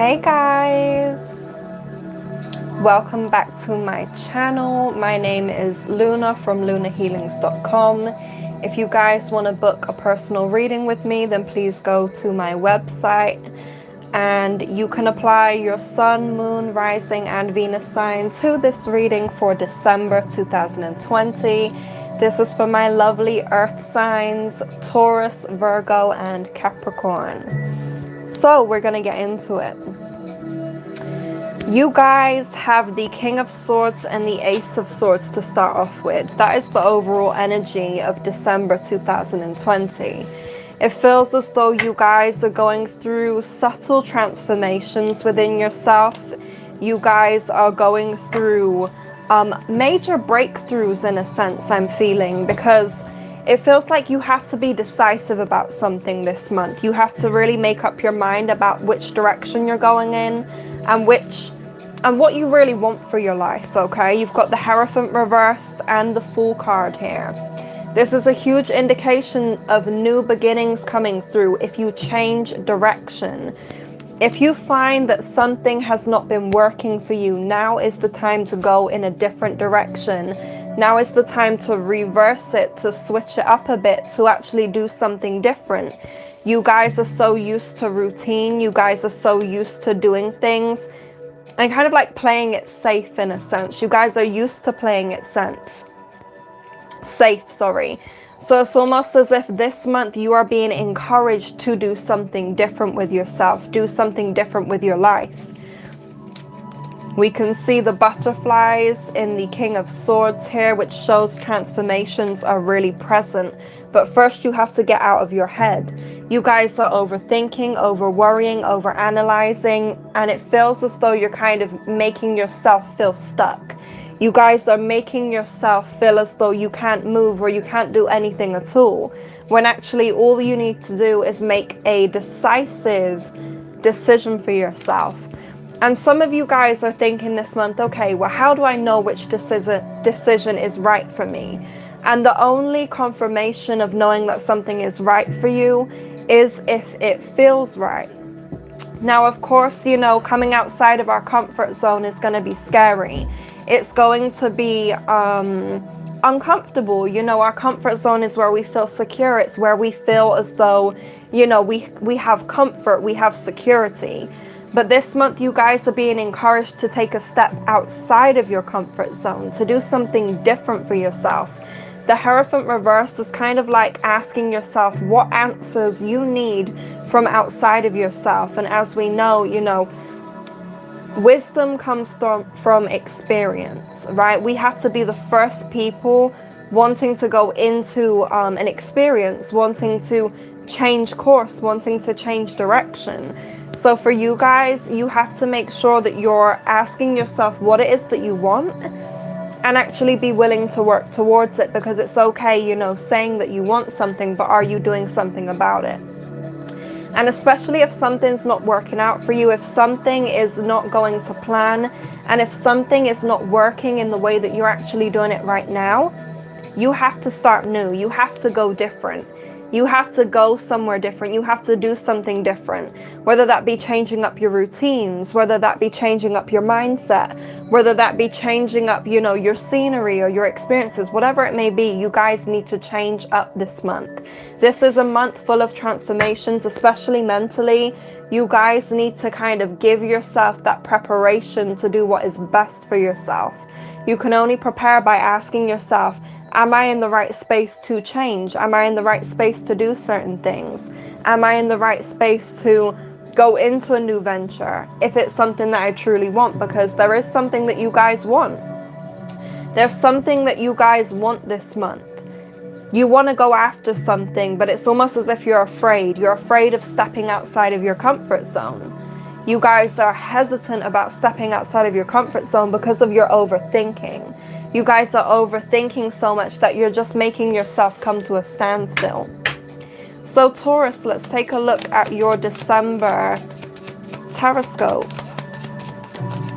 Hey guys, welcome back to my channel. My name is Luna from lunahealings.com. If you guys want to book a personal reading with me, then please go to my website and you can apply your sun, moon, rising and Venus sign to this reading for December 2020. This is for my lovely earth signs, Taurus, Virgo and Capricorn. So we're going to get into it. You guys have the King of Swords and the Ace of Swords to start off with. That is the overall energy of December 2020. It feels as though you guys are going through subtle transformations within yourself. You guys are going through major breakthroughs in a sense, I'm feeling, because it feels like you have to be decisive about something this month. You have to really make up your mind about which direction you're going in and what you really want for your life, okay? You've got the Hierophant reversed and the Fool card here. This is a huge indication of new beginnings coming through if you change direction. If you find that something has not been working for you, now is the time to go in a different direction. Now is the time to reverse it, to switch it up a bit, to actually do something different. You guys are so used to routine. You guys are so used to doing things and kind of like playing it safe in a sense. You guys are used to playing it safe, sorry. So it's almost as if this month you are being encouraged to do something different with yourself, do something different with your life. We can see the butterflies in the King of Swords here, which shows transformations are really present. But first you have to get out of your head. You guys are overthinking, over worrying, over analyzing, and it feels as though you're kind of making yourself feel stuck. You guys are making yourself feel as though you can't move or you can't do anything at all, when actually all you need to do is make a decisive decision for yourself. And some of you guys are thinking this month, okay, well, how do I know which decision is right for me? And the only confirmation of knowing that something is right for you is if it feels right. Now, of course, you know, coming outside of our comfort zone is going to be scary. It's going to be uncomfortable. You know, our comfort zone is where we feel secure. It's where we feel as though, you know, we have comfort, we have security. But this month, you guys are being encouraged to take a step outside of your comfort zone, to do something different for yourself. The Hierophant reverse is kind of like asking yourself what answers you need from outside of yourself. And as we know, you know, wisdom comes from experience, right? We have to be the first people wanting to go into an experience, wanting to change course, wanting to change direction. So for you guys, you have to make sure that you're asking yourself what it is that you want and actually be willing to work towards it, because it's okay, you know, saying that you want something, but are you doing something about it? And especially if something's not working out for you, if something is not going to plan, and if something is not working in the way that you're actually doing it right now, you have to start new. You have to go different. You have to go somewhere different. You have to do something different, whether that be changing up your routines, whether that be changing up your mindset, whether that be changing up, you know, your scenery or your experiences, whatever it may be. You guys need to change up this month. This is a month full of transformations, especially mentally. You guys need to kind of give yourself that preparation to do what is best for yourself. You can only prepare by asking yourself, am I in the right space to change? Am I in the right space to do certain things? Am I in the right space to go into a new venture if it's something that I truly want? Because there is something that you guys want. There's something that you guys want this month. You want to go after something, but it's almost as if you're afraid. You're afraid of stepping outside of your comfort zone. You guys are hesitant about stepping outside of your comfort zone because of your overthinking. You guys are overthinking so much that you're just making yourself come to a standstill. So Taurus, let's take a look at your December Taroscope.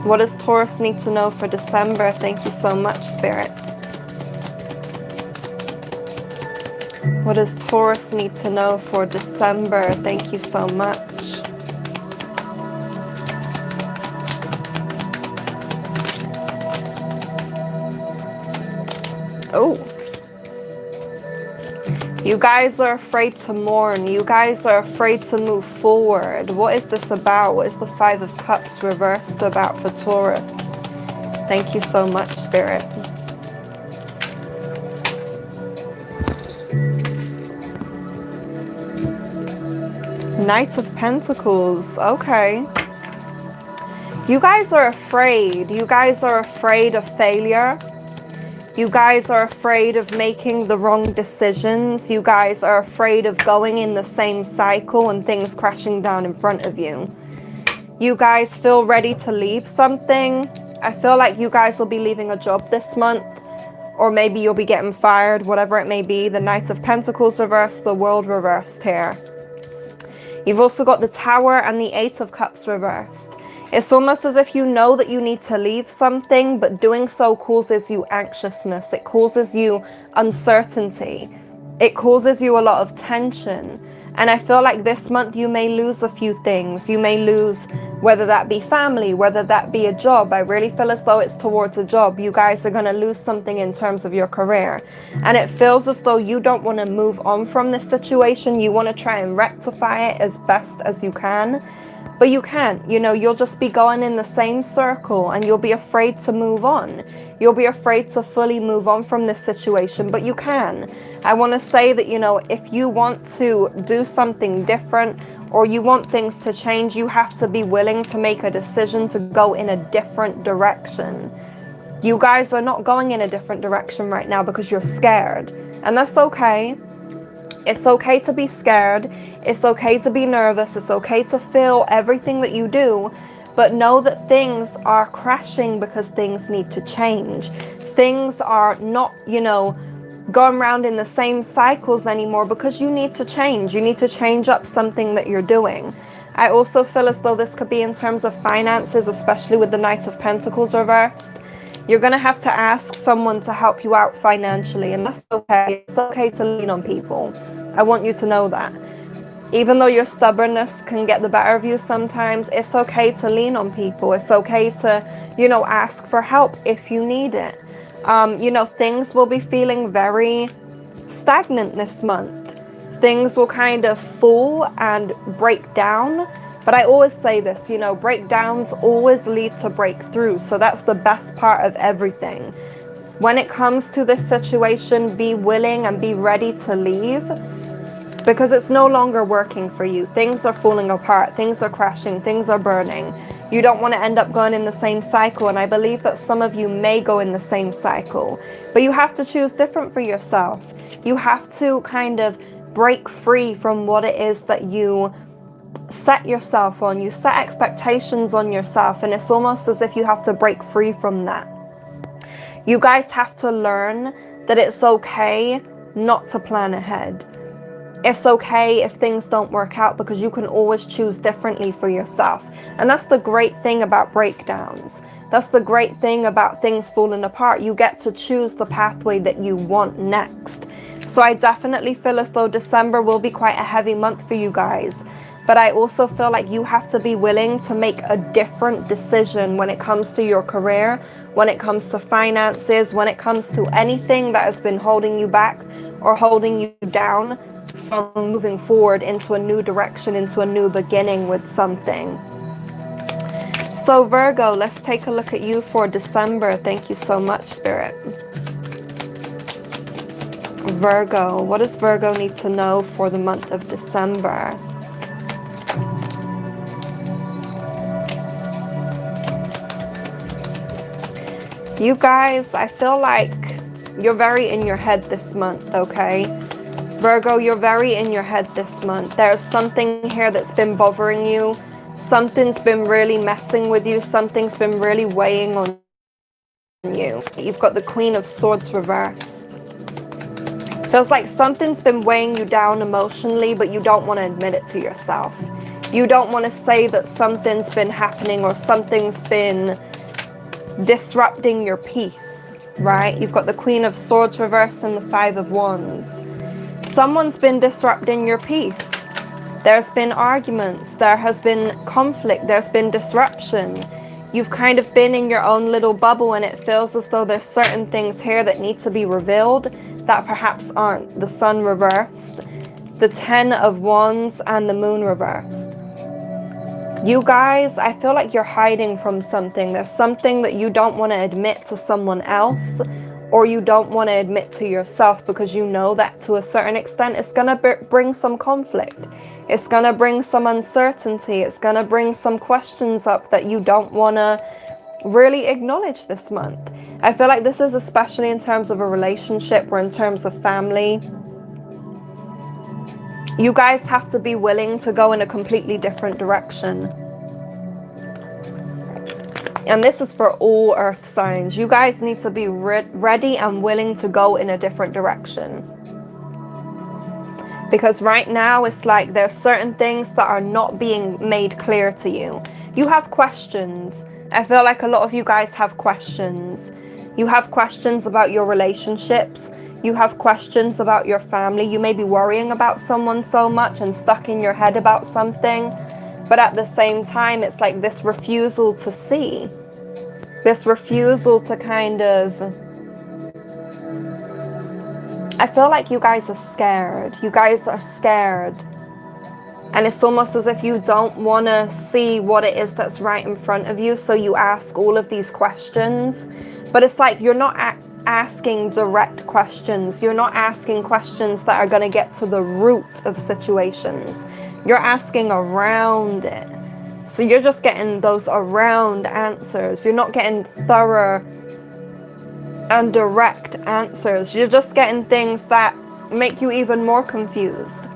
What does Taurus need to know for December? Thank you so much, Spirit. What does Taurus need to know for December? Thank you so much. Oh. You guys are afraid to mourn. You guys are afraid to move forward. What is this about? What is the Five of Cups reversed about for Taurus? Thank you so much, Spirit. Knight of Pentacles. Okay. You guys are afraid. You guys are afraid of failure. You guys are afraid of making the wrong decisions. You guys are afraid of going in the same cycle and things crashing down in front of you. You guys feel ready to leave something. I feel like you guys will be leaving a job this month, or maybe you'll be getting fired, whatever it may be. The Knight of Pentacles reversed, the World reversed here. You've also got the Tower and the Eight of Cups reversed. It's almost as if you know that you need to leave something, but doing so causes you anxiousness. It causes you uncertainty. It causes you a lot of tension. And I feel like this month you may lose a few things. You may lose, whether that be family, whether that be a job. I really feel as though it's towards a job. You guys are going to lose something in terms of your career. And it feels as though you don't want to move on from this situation. You want to try and rectify it as best as you can. But you can't, you know, you'll just be going in the same circle and you'll be afraid to move on. You'll be afraid to fully move on from this situation, but you can. I want to say that, you know, if you want to do something different or you want things to change, you have to be willing to make a decision to go in a different direction. You guys are not going in a different direction right now because you're scared, and that's okay. It's okay to be scared. It's okay to be nervous. It's okay to feel everything that you do, but know that things are crashing because things need to change. Things are not, you know, going around in the same cycles anymore because you need to change. You need to change up something that you're doing. I also feel as though this could be in terms of finances, especially with the Knight of Pentacles reversed. You're going to have to ask someone to help you out financially, and that's okay. It's okay to lean on people. I want you to know that. Even though your stubbornness can get the better of you sometimes, it's okay to lean on people. It's okay to, you know, ask for help if you need it. You know, things will be feeling very stagnant this month. Things will kind of fall and break down. But I always say this, you know, breakdowns always lead to breakthroughs. So that's the best part of everything. When it comes to this situation, be willing and be ready to leave because it's no longer working for you. Things are falling apart. Things are crashing. Things are burning. You don't want to end up going in the same cycle. And I believe that some of you may go in the same cycle. But you have to choose different for yourself. You have to kind of break free from what it is that you set yourself on. You set expectations on yourself, and it's almost as if you have to break free from that. You guys have to learn that it's okay not to plan ahead. It's okay if things don't work out because you can always choose differently for yourself. And that's the great thing about breakdowns. That's the great thing about things falling apart. You get to choose the pathway that you want next. So I definitely feel as though December will be quite a heavy month for you guys. But I also feel like you have to be willing to make a different decision when it comes to your career, when it comes to finances, when it comes to anything that has been holding you back or holding you down from moving forward into a new direction, into a new beginning with something. So Virgo, let's take a look at you for December. Thank you so much, Spirit. Virgo, what does Virgo need to know for the month of December? You guys, I feel like you're very in your head this month, okay? Virgo, you're very in your head this month. There's something here that's been bothering you. Something's been really messing with you. Something's been really weighing on you. You've got the Queen of Swords reversed. Feels like something's been weighing you down emotionally, but you don't want to admit it to yourself. You don't want to say that something's been happening or something's been disrupting your peace, right? You've got the Queen of Swords reversed and the Five of Wands. Someone's been disrupting your peace. There's been arguments. There has been conflict. There's been disruption. You've kind of been in your own little bubble, and it feels as though there's certain things here that need to be revealed that perhaps aren't. The Sun reversed, the 10 of Wands, and the Moon reversed. You guys, I feel like you're hiding from something. There's something that you don't want to admit to someone else, or you don't want to admit to yourself, because you know that to a certain extent it's going to bring some conflict. It's going to bring some uncertainty. It's going to bring some questions up that you don't want to really acknowledge this month. I feel like this is especially in terms of a relationship or in terms of family. You guys have to be willing to go in a completely different direction. And this is for all earth signs. You guys need to be ready and willing to go in a different direction. Because right now it's like there's certain things that are not being made clear to you. You have questions. I feel like a lot of you guys have questions. You have questions about your relationships. You have questions about your family. You may be worrying about someone so much and stuck in your head about something. But at the same time, it's like this refusal to see. This refusal to kind of... I feel like you guys are scared. You guys are scared. And it's almost as if you don't want to see what it is that's right in front of you. So you ask all of these questions. But it's like you're not asking direct questions. You're not asking questions that are going to get to the root of situations. You're asking around it. So you're just getting those around answers. You're not getting thorough and direct answers. You're just getting things that make you even more confused,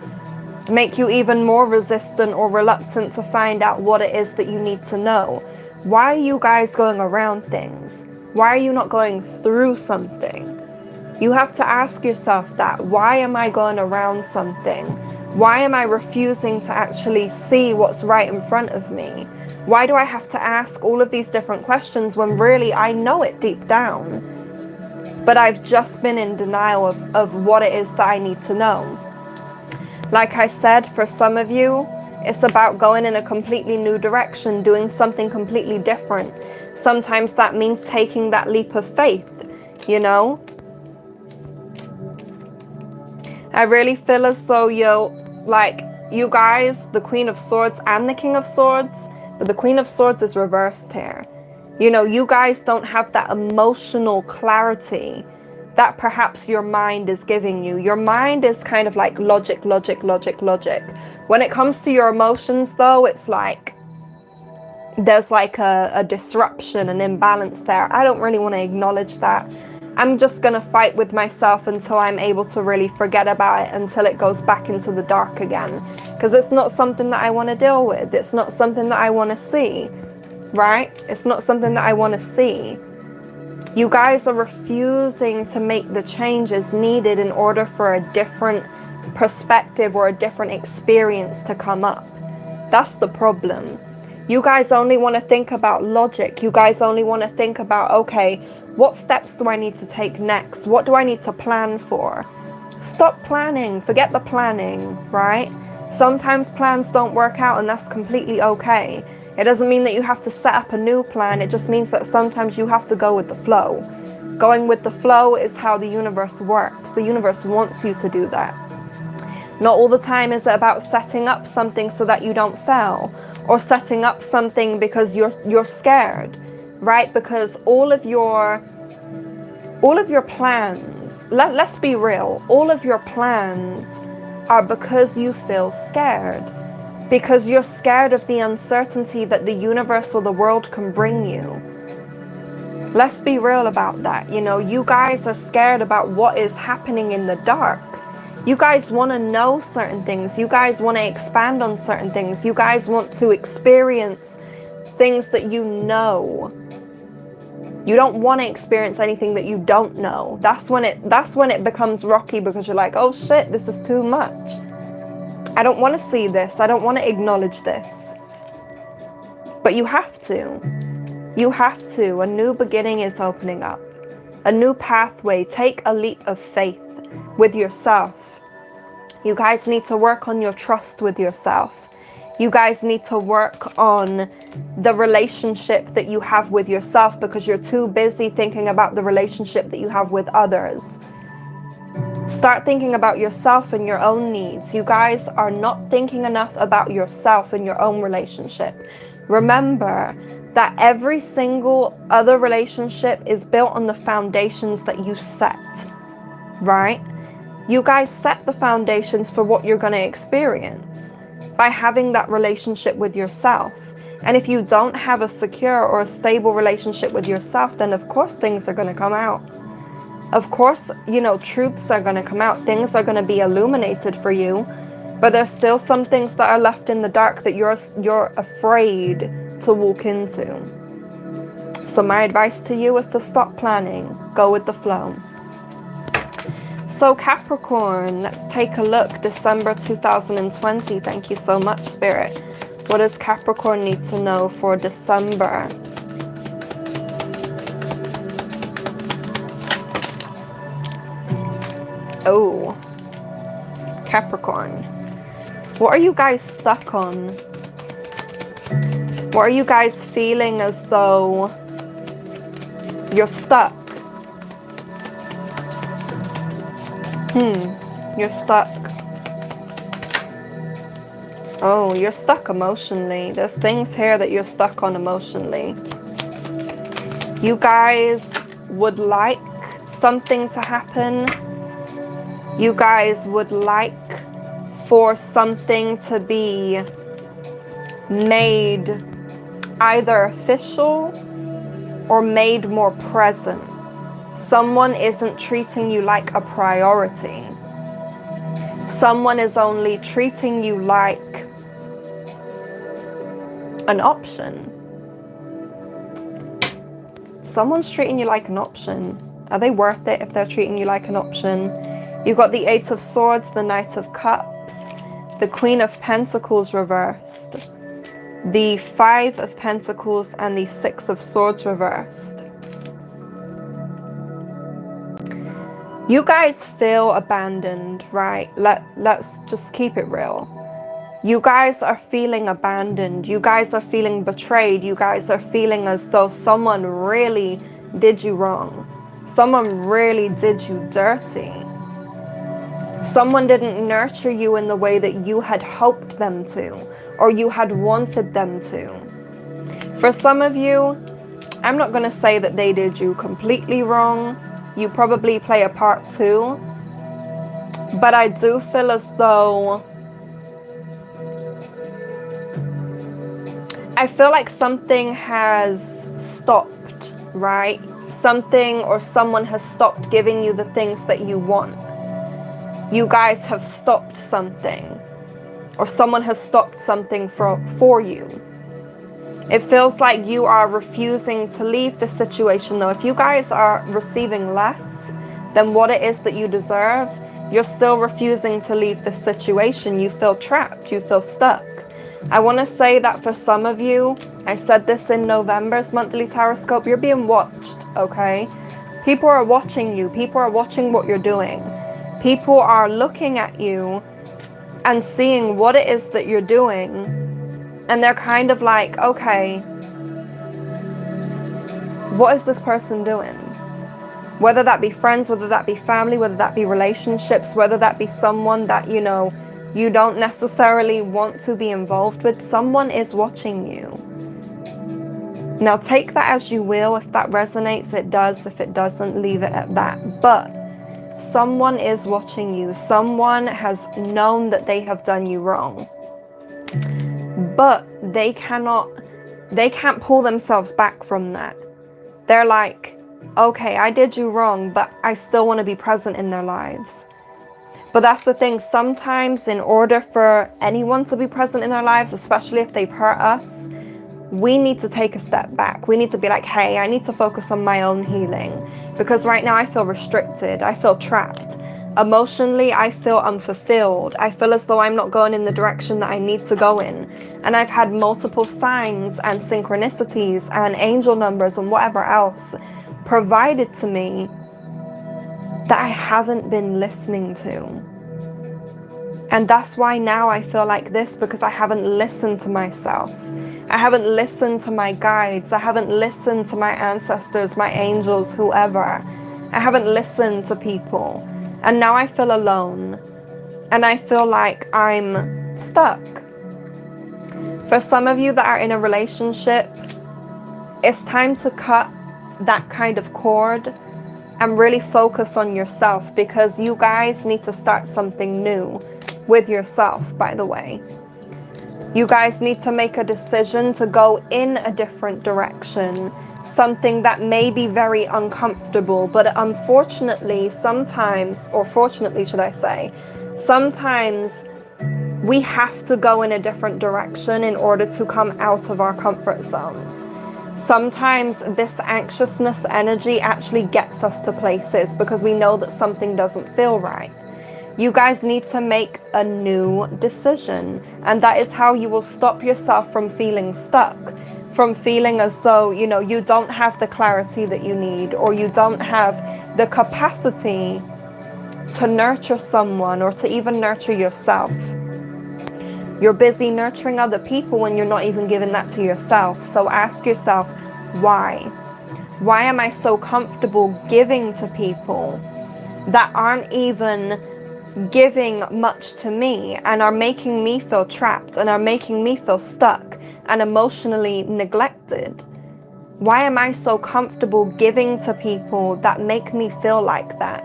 make you even more resistant or reluctant to find out what it is that you need to know. Why are you guys going around things? Why are you not going through something? You have to ask yourself that. Why am I going around something? Why am I refusing to actually see what's right in front of me? Why do I have to ask all of these different questions when really I know it deep down? But I've just been in denial of what it is that I need to know. Like I said, for some of you, it's about going in a completely new direction, doing something completely different. Sometimes that means taking that leap of faith, you know? I really feel as though you guys, the Queen of Swords and the King of Swords, but the Queen of Swords is reversed here. You know, you guys don't have that emotional clarity that perhaps your mind is giving you. Your mind is kind of like logic, logic, logic, logic. When it comes to your emotions, though, it's like there's like a disruption, an imbalance there. I don't really want to acknowledge that. I'm just going to fight with myself until I'm able to really forget about it, until it goes back into the dark again. Because it's not something that I want to deal with. It's not something that I want to see, right? It's not something that I want to see. You guys are refusing to make the changes needed in order for a different perspective or a different experience to come up. That's the problem. You guys only want to think about logic. You guys only want to think about, okay, what steps do I need to take next? What do I need to plan for? Stop planning. Forget the planning, right? Sometimes plans don't work out, and that's completely okay. It doesn't mean that you have to set up a new plan. It just means that sometimes you have to go with the flow. Going with the flow is how the universe works. The universe wants you to do that. Not all the time is it about setting up something so that you don't fail, or setting up something because you're scared, right? Because all of your plans, let's be real, all of your plans are because you feel scared. Because you're scared of the uncertainty that the universe or the world can bring you. Let's be real about that. You know, you guys are scared about what is happening in the dark. You guys want to know certain things. You guys want to expand on certain things. You guys want to experience things that you know. You don't want to experience anything that you don't know. That's when it becomes rocky, because you're like, oh shit, this is too much. I don't want to see this. I don't want to acknowledge this. But you have to. You have to. A new beginning is opening up. A new pathway. Take a leap of faith with yourself. You guys need to work on your trust with yourself. You guys need to work on the relationship that you have with yourself, because you're too busy thinking about the relationship that you have with others. Start thinking about yourself and your own needs. You guys are not thinking enough about yourself and your own relationship. Remember that every single other relationship is built on the foundations that you set, right? You guys set the foundations for what you're going to experience by having that relationship with yourself. And if you don't have a secure or a stable relationship with yourself, then of course things are going to come out. Of course, you know, truths are going to come out. Things are going to be illuminated for you. But there's still some things that are left in the dark that you're afraid to walk into. So my advice to you is to stop planning. Go with the flow. So Capricorn, let's take a look. December 2020. Thank you so much, Spirit. What does Capricorn need to know for December? Oh, Capricorn. What are you guys stuck on? What are you guys feeling as though you're stuck? You're stuck. Oh, you're stuck emotionally. There's things here that you're stuck on emotionally. You guys would like something to happen. You guys would like for something to be made either official or made more present. Someone isn't treating you like a priority. Someone is only treating you like an option. Someone's treating you like an option. Are they worth it if they're treating you like an option? You've got the Eight of Swords, the Knight of Cups, the Queen of Pentacles reversed, the Five of Pentacles, and the Six of Swords reversed. You guys feel abandoned, right? Let's just keep it real. You guys are feeling abandoned. You guys are feeling betrayed. You guys are feeling as though someone really did you wrong. Someone really did you dirty. Someone didn't nurture you in the way that you had hoped them to, or you had wanted them to. For some of you, I'm not going to say that they did you completely wrong. You probably play a part too. But I do feel as though I feel like something has stopped, right? Something or someone has stopped giving you the things that you want. You guys have stopped something, or someone has stopped something for you. It feels like you are refusing to leave the situation though. If you guys are receiving less than what it is that you deserve, you're still refusing to leave the situation. You feel trapped, you feel stuck. I want to say that for some of you, I said this in November's monthly Taroscope, you're being watched, okay? People are watching you. People are watching what you're doing. People are looking at you and seeing what it is that you're doing. And they're kind of like, okay, what is this person doing? Whether that be friends, whether that be family, whether that be relationships, whether that be someone that, you know, you don't necessarily want to be involved with, someone is watching you. Now take that as you will. If that resonates, it does. If it doesn't, leave it at that. But someone is watching you. Someone has known that they have done you wrong. But they can't pull themselves back from that. They're like, okay, I did you wrong, but I still want to be present in their lives. But that's the thing. Sometimes in order for anyone to be present in our lives, especially if they've hurt us, we need to take a step back. We need to be like, hey, I need to focus on my own healing. Because right now I feel restricted. I feel trapped. Emotionally, I feel unfulfilled. I feel as though I'm not going in the direction that I need to go in. And I've had multiple signs and synchronicities and angel numbers and whatever else provided to me that I haven't been listening to. And that's why now I feel like this, because I haven't listened to myself. I haven't listened to my guides. I haven't listened to my ancestors, my angels, whoever. I haven't listened to people. And now I feel alone. And I feel like I'm stuck. For some of you that are in a relationship, it's time to cut that kind of cord and really focus on yourself, because you guys need to start something new with yourself, by the way. You guys need to make a decision to go in a different direction, something that may be very uncomfortable, but unfortunately sometimes, or fortunately should I say, sometimes we have to go in a different direction in order to come out of our comfort zones. Sometimes this anxiousness energy actually gets us to places because we know that something doesn't feel right. You guys need to make a new decision, and that is how you will stop yourself from feeling stuck, from feeling as though, you know, you don't have the clarity that you need, or you don't have the capacity to nurture someone or to even nurture yourself. You're busy nurturing other people when you're not even giving that to yourself. So ask yourself, why? Why am I so comfortable giving to people that aren't even giving much to me and are making me feel trapped and are making me feel stuck and emotionally neglected? Why am I so comfortable giving to people that make me feel like that?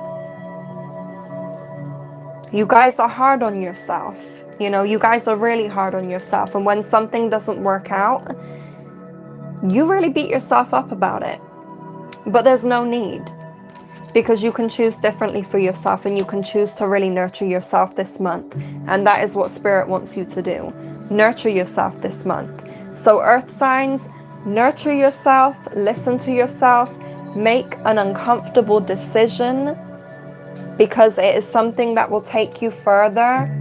You guys are hard on yourself. You know, you guys are really hard on yourself. And when something doesn't work out, you really beat yourself up about it. But there's no need, because you can choose differently for yourself, and you can choose to really nurture yourself this month. And that is what Spirit wants you to do. Nurture yourself this month. So earth signs, nurture yourself, listen to yourself, make an uncomfortable decision, because it is something that will take you further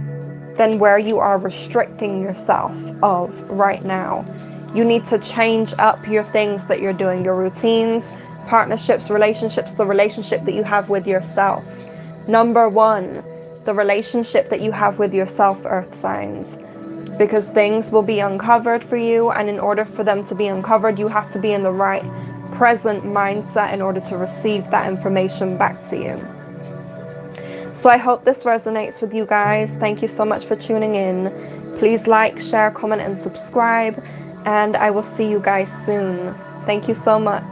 than where you are restricting yourself of right now. You need to change up your things that you're doing, your routines, partnerships, relationships, the relationship that you have with yourself. Number one, the relationship that you have with yourself, earth signs, because things will be uncovered for you. And in order for them to be uncovered, you have to be in the right present mindset in order to receive that information back to you. So I hope this resonates with you guys. Thank you so much for tuning in. Please like, share, comment, and subscribe. And I will see you guys soon. Thank you so much.